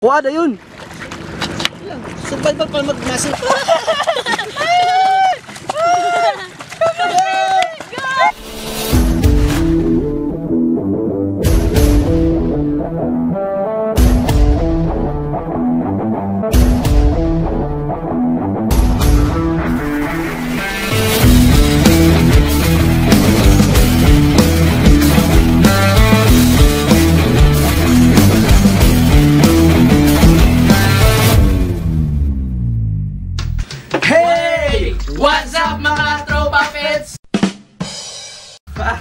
Kuha na yun. Survival pa mag-masin. What's up mga tropa pets?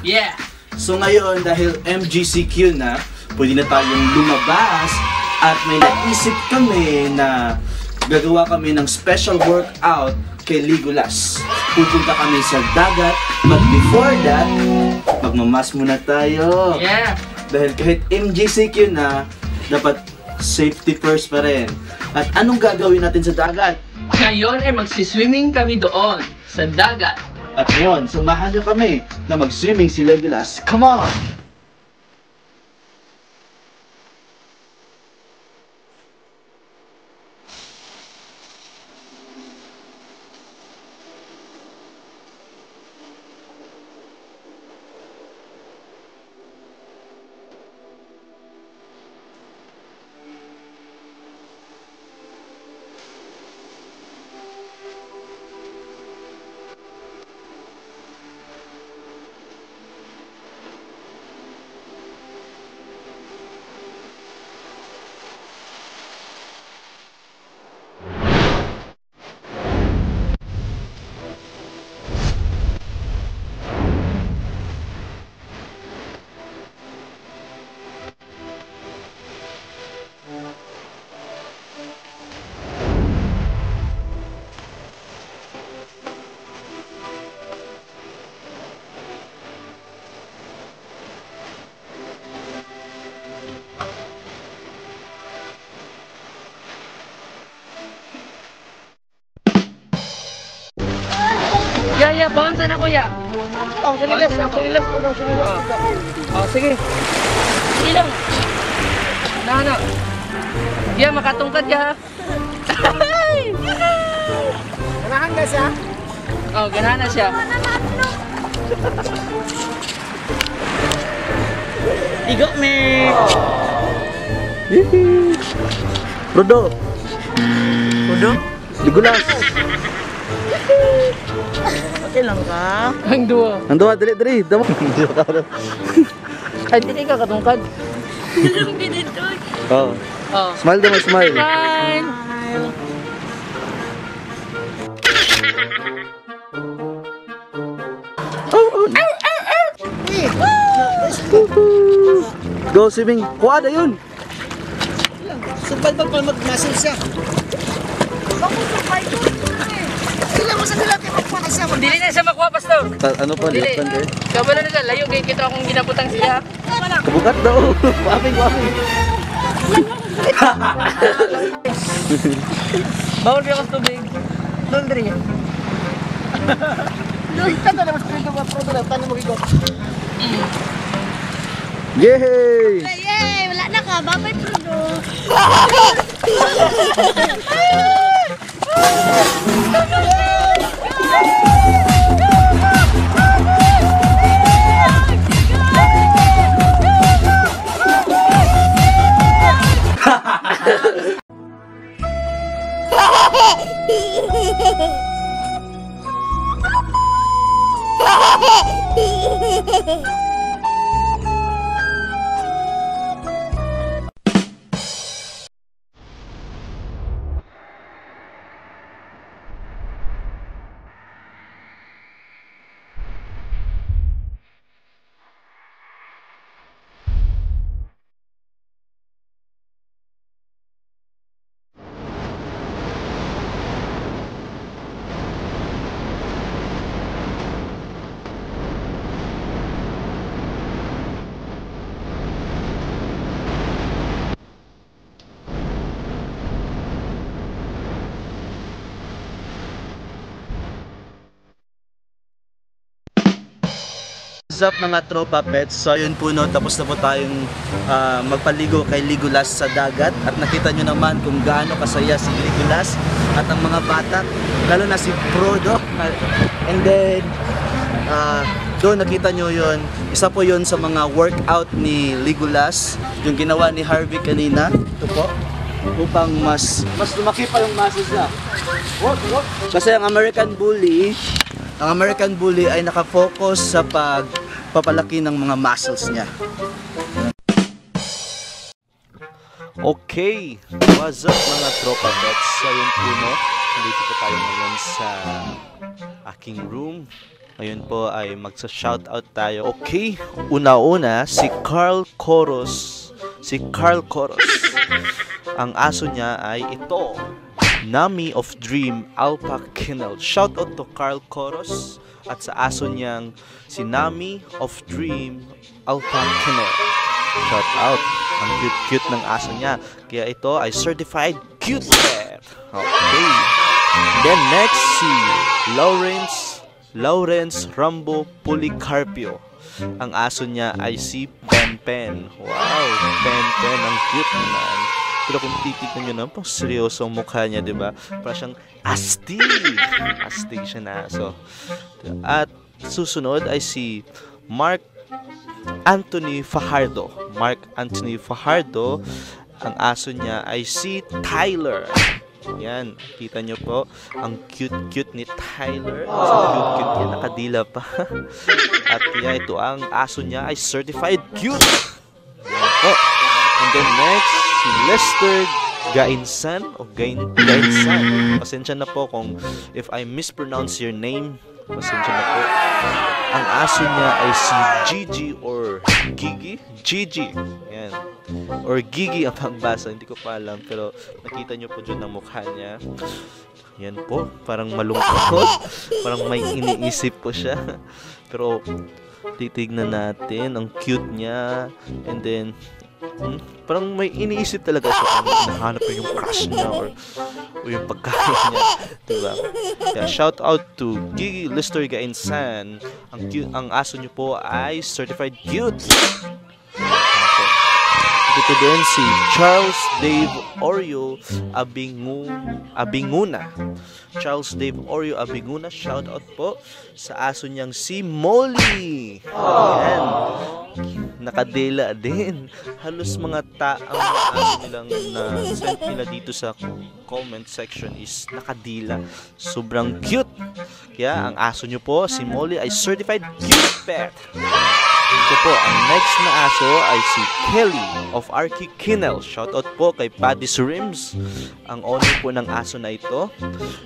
Yeah! So ngayon, dahil MGCQ na, pwede na tayong lumabas at may naisip kami na gagawa kami ng special workout kay Legolas. Pupunta kami sa dagat, but before that, magmamas muna tayo. Yeah! Dahil kahit MGCQ na, dapat safety first pa rin. At anong gagawin natin sa dagat? Ngayon ay magsiswimming kami doon sa dagat. At ngayon, samahan niyo kami na mag-swimming si Legolas. Come on! Yeah, bounce na kuya. Oh, sinilas. Oh, sige. Ilang. Na. Yeah, makatungkad ka. Ganahan ka siya? Oh, ganahan na siya. Igo me. Frodo! Legolas! Okay lang ka? Ang duwa. Ang duwa, dali! Damo! Ay, hindi ka katungkad. Oh. Oh. Smile daw, smile! Fine. Go swimming! Kuha na yun! Survival pa mag-masin siya. Bakit survival? Sila mo sa nila, tiyak na siya. Dili na siya makuha, pastor. Ano pa, Dili. lipan kayo? Kabalo na siya. Layo kayo kita akong ginaputang siya. Kabukat daw! Waping! Bawal biya ko tubig. Laundry. Doon ka na mas pinto mga proto na. Tanya mo ikaw. Yay! Yay! Wala na ka, babay Prudo. What's up mga tropa pets? So yun po no, tapos na po tayong magpaligo kay Legolas sa dagat. At nakita nyo naman kung gaano kasaya si Legolas at ang mga bata, lalo na si Frodo. And then, doon nakita nyo yun, isa po yun sa mga workout ni Legolas, yung ginawa ni Harvey kanina. Ito po, upang mas lumaki pa yung muscles niya. Kasi ang American Bully ay nakafocus sa pagpapalaki ng mga muscles niya. Okay, what's up mga tropa pets? So yun po no, dito po tayo ngayon sa aking room. Ngayon po ay magsa-shoutout tayo. Okay, una-una si Carl Coros. Ang aso niya ay ito, Nami of Dream Alpaca Kennel. Shoutout to Carl Coros at sa aso niyang si Nami of Dream Alpaca Kennel. Shoutout. Ang cute-cute ng aso niya. Kaya ito ay certified cute pet. Okay. Then next si Lawrence Rambo Policarpio. Ang aso niya ay si Pen. Wow, Pen. Ang cute naman. Pero kung titignan nyo na, pang seryoso ang mukha niya, diba? Para siyang astig. Astig siya na aso. At susunod ay si Mark Anthony Fajardo. Ang aso niya ay si Tyler. Yan, kita nyo po, ang cute ni Tyler. So cute yan, nakadila pa. At kaya ito, ang aso niya ay certified cute. Yan po. And then next, si Lester Gainsan o Gainsan. Pasensya na po kung if I mispronounce your name. Pasensya na po. Ang aso niya ay si Gigi or Gigi. Yan. Or Gigi ang pagbasa. Hindi ko pa alam. Pero nakita nyo po dyan ang mukha niya. Yan po. Parang malungkot. Parang may iniisip po siya. Pero titignan natin. Ang cute niya. And then parang may iniisip talaga siya kung hinahanap pa yung crush niya or yung pagkain niya, diba? Kaya shout out to Gigi Lester Gainsan. Ang aso niyo po ay certified cute. Ito din si Charles Dave Oreo Abinguna. Shout out po sa aso niyang si Molly. Ayan. Nakadela din. Halos mga ang aso nilang na sent nila dito sa comment section is nakadila. Sobrang cute. Kaya ang aso niyo po, si Molly, ay certified cute pet. Ito po, ang next na aso ay si Kelly of Archie Kennel. Shoutout po kay Paddy Rims, ang owner po ng aso na ito.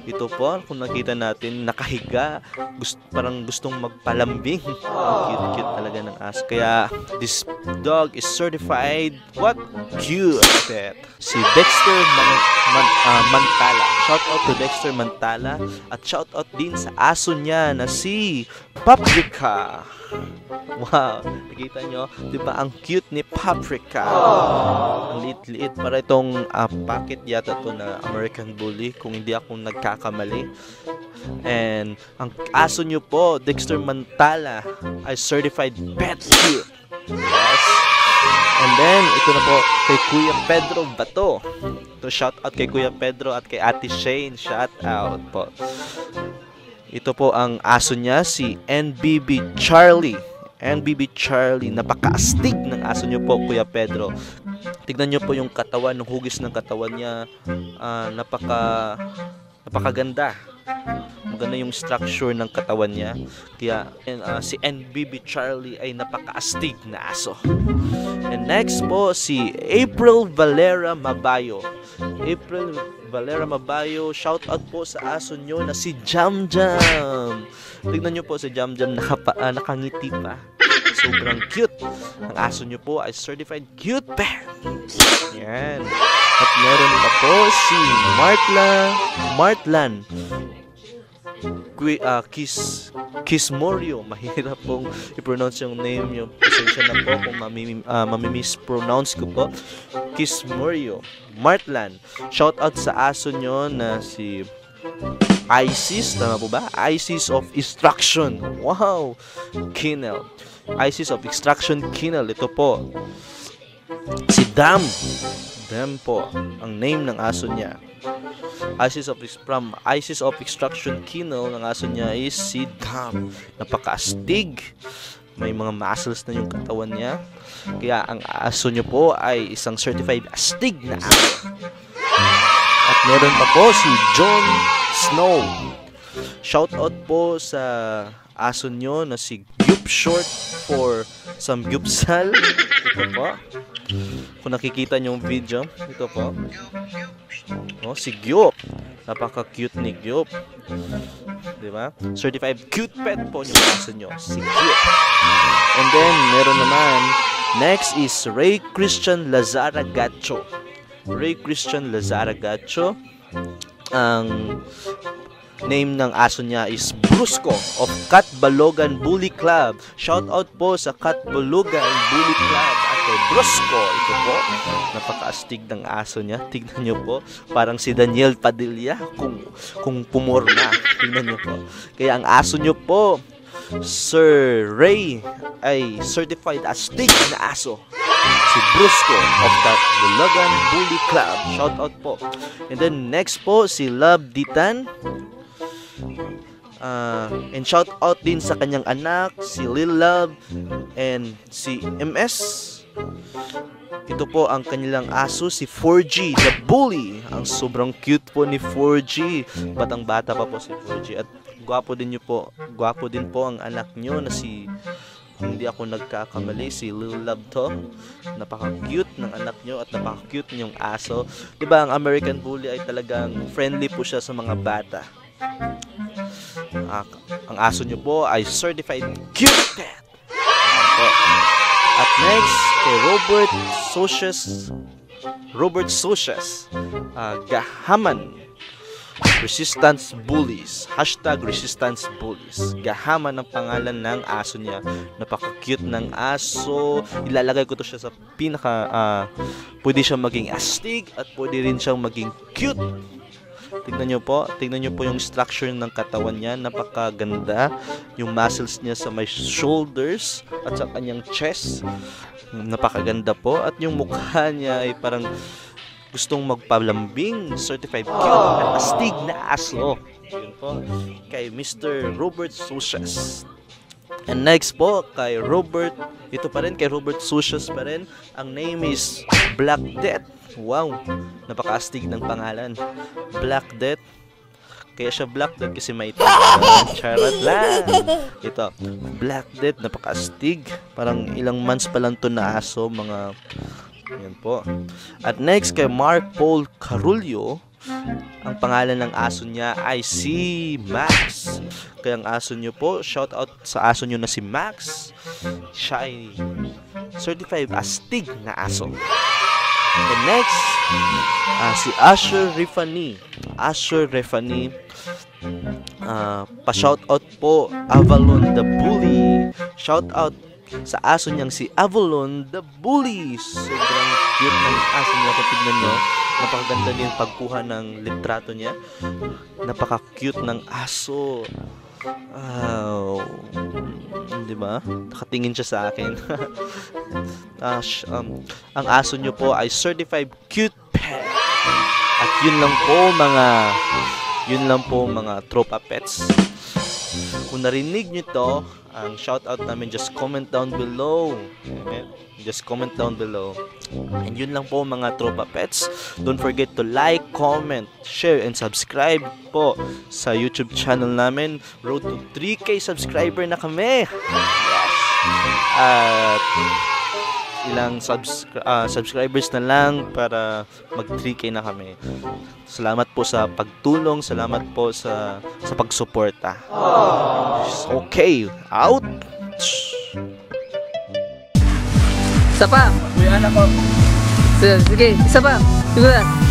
Ito po, kung nakita natin, nakahiga, parang gustong magpalambing. Ang cute talaga ng aso. Kaya, this dog is certified, what? Cute pet. Si Dexter Mantala. Shoutout to Dexter Mantala. At shoutout din sa aso niya na si Paprika. Wow, nakita nyo, di ba ang cute ni Paprika? Ang liit-liit, para itong packet yata to na American Bully, kung hindi ako nagkakamali. And ang aso nyo po, Dexter Mantala, ay certified pet cute. Yes. And then, ito na po kay Kuya Pedro Bato. Ito, shout out kay Kuya Pedro at kay Ate Shane. Shout out po. Ito po ang aso niya, si NBB Charlie. Napakaastig ng aso niyo po, Kuya Pedro. Tignan niyo po yung katawan, yung hugis ng katawan niya. Napakaganda. Maganda yung structure ng katawan niya. Kaya si NBB Charlie ay napakaastig na aso. And next po, si April Valera Mabayo. Shout out po sa aso nyo na si Jamjam. Tignan nyo po si Jamjam, nakangiti pa. Sobrang cute. Ang aso nyo po ay certified cute pet. Yan. At meron pa po si Martlan Kismorio. Mahirap pong i-pronounce yung name nyo. Pasensya na po kung mamispronounce ko po. Kismorio. Martlan. Shout out sa aso nyo na si Isis. Tama po ba? Isis of Instruction. Wow. Kennel. Isis of Extraction Kennel. Ito po si Dam. Dam po ang name ng aso niya. From Isis of Extraction Kennel, ng aso niya is si Dam. Napaka-astig. May mga muscles na yung katawan niya. Kaya ang aso niyo po ay isang certified astig na aso. At meron pa po si Jon Snow. Shoutout po sa aso nyo na si Gyup, short for Samgyupsal. Ito po. Kung nakikita nyo yung video, ito po. Si Gyup. Napaka-cute ni Gyup. Diba? Certified cute pet po yung aso nyo. Si Gyup. And then, meron naman, next is Ray Christian Lazaragacho. Ray Christian Lazaragacho. Ang name ng aso niya is Brusco of Cat Balogan Bully Club. Shout out po sa Cat Balogan Bully Club at kay Brusco. Ito po, napaka-astig ng aso niya. Tignan nyo po, parang si Daniel Padilla kung pumorma. Tignan nyo po. Kaya ang aso nyo po, Sir Ray, ay certified astig na aso. Si Brusco of Cat Balogan Bully Club. Shout out po. And then next po, si Love Ditan. And shout out din sa kanyang anak, si Lil Love and si MS. Ito po ang kanilang aso, si 4G, the bully. Ang sobrang cute po ni 4G. Batang bata pa po si 4G. At gwapo din po ang anak nyo na si, hindi ako nagkakamali, si Lil Love to. Napaka-cute ng anak nyo at napaka-cute niyong aso. Diba ang American Bully ay talagang friendly po siya sa mga bata. Ang aso nyo po ay certified cute pet. At next, kay Robert Socias, Gahaman Resistance Bullies. Hashtag Resistance Bullies. Gahaman ang pangalan ng aso niya. Napaka-cute ng aso. Ilalagay ko to siya sa pwede siyang maging astig at pwede rin siyang maging cute. Tignan nyo po yung structure ng katawan niya. Napakaganda. Yung muscles niya sa may shoulders at sa kanyang chest. Napakaganda po. At yung mukha niya ay parang gustong magpalambing. Certified cute at astig na aso. Yun po. Kay Mr. Robert Socias. And next po, kay Robert Socias pa rin. Ang name is Black Death. Wow, napaka-astig ng pangalan. Black Death. Kaya siya Black Death kasi may charot lang. Ito, Black Death, napaka-astig. Parang ilang months pa lang to na aso, mga yan po. At next kay Mark Paul Carullo. Ang pangalan ng aso niya ay si Max. Kaya ang aso nyo po, shout out sa aso nyo na si Max. Siya ay certified astig na aso. And next, si Asher Refani. Pa-shoutout po, Avalon the Bully. Shoutout sa aso niyang si Avalon the Bully. Sobrang cute ng aso niya. Kung tignan nyo, napakaganda niya yung pagkuha ng litrato niya. Napaka-cute ng aso. Diba? Nakatingin siya sa akin. Ang aso nyo po ay certified cute pet. At yun lang po mga tropa pets. Kung narinig nyo to, ang shoutout namin, just comment down below. Just comment down below. And yun lang po mga tropa pets. Don't forget to like, comment, share, and subscribe po sa YouTube channel namin. Road to 3K subscriber na kami. Yes! At ilang subscribers na lang para mag 3K na kami. Salamat po sa pagtulong, salamat po sa pagsuporta. Okay, out. Isa pa. Kuya anak ko. Sige, isa pa. Siguro.